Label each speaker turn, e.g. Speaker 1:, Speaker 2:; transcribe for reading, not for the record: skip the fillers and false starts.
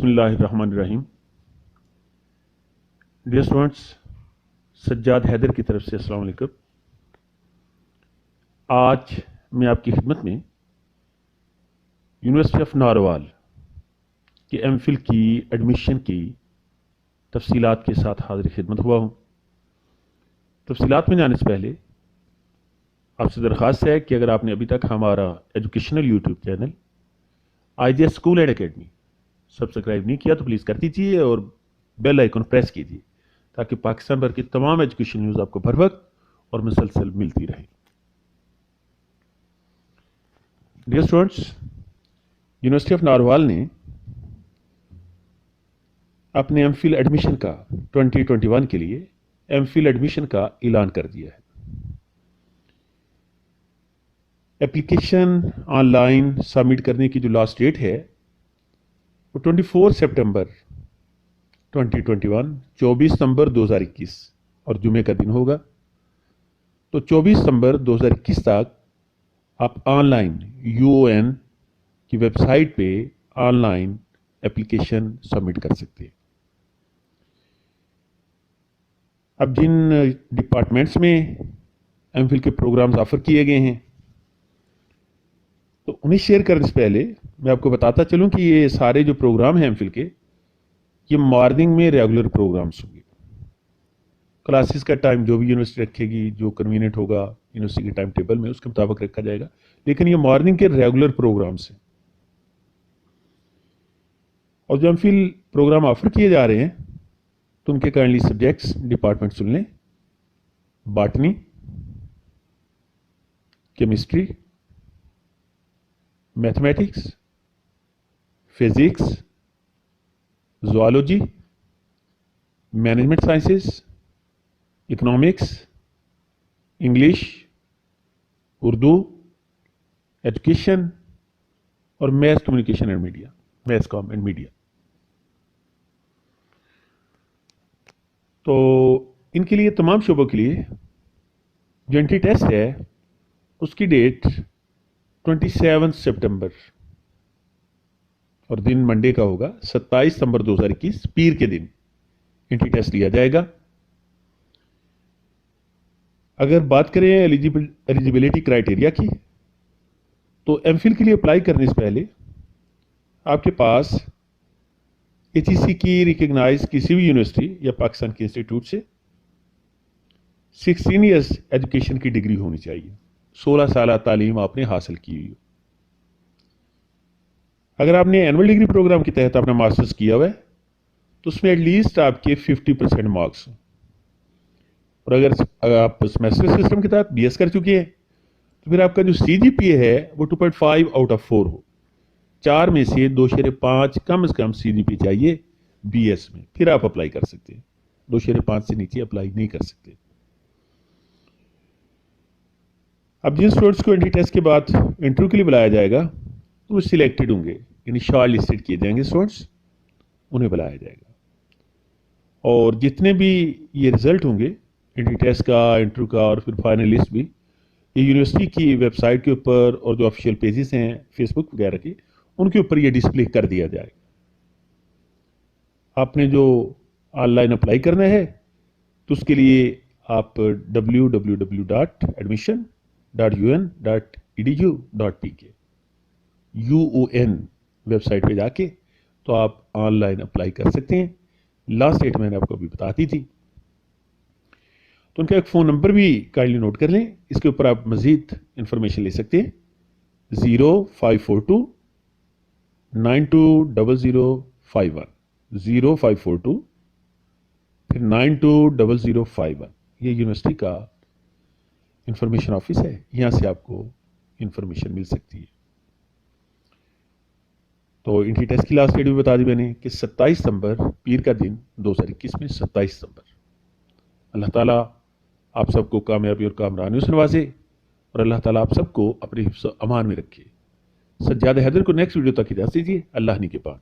Speaker 1: बिस्मिल्लाहिर्रहमानिर्रहीम। Dear students, Sajjad Haider की तरफ से अस्सलाम वालेकुम। आज मैं आपकी खिदमत में यूनिवर्सिटी ऑफ नारवाल की एमफिल की एडमिशन की तफसीलात के साथ हाजिर खिदमत हुआ हूँ। तफसीलात में जाने से पहले आपसे दरख्वास्त है कि अगर आपने अभी तक हमारा educational YouTube channel IJS school and academy subscribe नहीं किया तो प्लीज़ कर दीजिए और बेल आइकन प्रेस कीजिए ताकि पाकिस्तान भर की तमाम एजुकेशन न्यूज़ आपको हर वक्त और मुसलसल मिलती रहे। Dear students, university of Narowal ने अपने एमफिल एडमिशन का 2021 के लिए एमफिल एडमिशन का ऐलान कर दिया है। एप्लीकेशन ऑनलाइन सबमिट करने की जो लास्ट डेट है वो 24 सितंबर 2021 24 सितंबर 2021 और जुमे का दिन होगा। तो 24 सितंबर 2021 तक आप ऑनलाइन UON की वेबसाइट पे ऑनलाइन एप्लीकेशन सबमिट कर सकते हैं। अब जिन डिपार्टमेंट्स में एमफिल के प्रोग्राम्स ऑफर किए गए हैं तो उन्हें शेयर करने से पहले मैं आपको बताता चलूं कि ये सारे जो प्रोग्राम हैं एमफिल के, ये मॉर्निंग में रेगुलर प्रोग्राम्स होंगे। क्लासेस का टाइम जो भी यूनिवर्सिटी रखेगी, जो कन्वीनियंट होगा यूनिवर्सिटी के टाइम टेबल में, उसके मुताबिक रखा जाएगा, लेकिन ये मॉर्निंग के रेगुलर प्रोग्राम्स हैं। और जो एमफिल प्रोग्राम ऑफर किए जा रहे हैं तो उनके काइंडली सब्जेक्ट्स डिपार्टमेंट सुन लें। Botany, chemistry, mathematics, physics, zoology, management sciences, economics, English, Urdu, education और mass communication and media, mass com and media. तो इनके लिए तमाम शोबों के लिए जो एंट्री टेस्ट है उसकी डेट 27 सितंबर और दिन मंडे का होगा। 27 सितंबर 2021 पीर के दिन एंट्री टेस्ट लिया जाएगा। अगर बात करें एलिजिबिलिटी क्राइटेरिया की तो एमफिल के लिए अप्लाई करने से पहले आपके पास HEC की रिकग्नाइज किसी भी यूनिवर्सिटी या पाकिस्तान के इंस्टीट्यूट से 16 ईयर्स एजुकेशन की डिग्री होनी चाहिए। 16 साल तालीम आपने हासिल की हुई हो। अगर आपने एनुअल डिग्री प्रोग्राम के तहत अपना मास्टर्स किया हुआ है तो उसमें एटलीस्ट आपके 50% मार्क्स हों। और अगर आप सेमेस्टर सिस्टम के तहत BS कर चुके हैं तो फिर आपका जो CGPA है वो 2.5 आउट ऑफ 4 हो। 4 में से 2.5 कम से कम CGPA चाहिए BS में, फिर आप अप्लाई कर सकते हैं। 2.5 से नीचे अप्लाई नहीं कर सकते। अब जिन स्टूडेंट्स को एंट्री टेस्ट के बाद इंटरव्यू के लिए बुलाया जाएगा तो वो सिलेक्टेड होंगे, यानी शॉर्ट लिस्टेड किए जाएंगे स्टूडेंट्स, उन्हें बुलाया जाएगा। और जितने भी ये रिजल्ट होंगे एंट्री टेस्ट का, इंटरव्यू का और फिर फाइनल लिस्ट भी, ये यूनिवर्सिटी की वेबसाइट के ऊपर और जो ऑफिशियल पेजेस हैं फेसबुक वगैरह के, उनके ऊपर ये डिस्प्ले कर दिया जाएगा। आपने जो ऑनलाइन अप्लाई करना है तो उसके लिए आप www.admission.un.edu.pk UON वेबसाइट पे जाके तो आप ऑनलाइन अप्लाई कर सकते हैं। लास्ट डेट मैंने आपको अभी बता दी थी। तो उनका एक फ़ोन नंबर भी काइंडली नोट कर लें, इसके ऊपर आप मज़ीद इंफॉर्मेशन ले सकते हैं। 0542 920051 0542 फिर 920051। ये यूनिवर्सिटी का इंफॉर्मेशन ऑफिस है, यहाँ से आपको इंफॉर्मेशन मिल सकती है। तो एंट्री टेस्ट की लास्ट डेट भी बता दी मैंने कि 27 सितंबर पीर का दिन 2021 में 27 सितंबर। अल्लाह ताला आप सबको कामयाबी और कामरानी से नवाजे और अल्लाह ताला आप सबको अपने हिफ्ज़ व अमान में रखे। सज्जाद हैदर को नेक्स्ट वीडियो तक इजाज़त दीजिए। अल्लाह ने के बाद।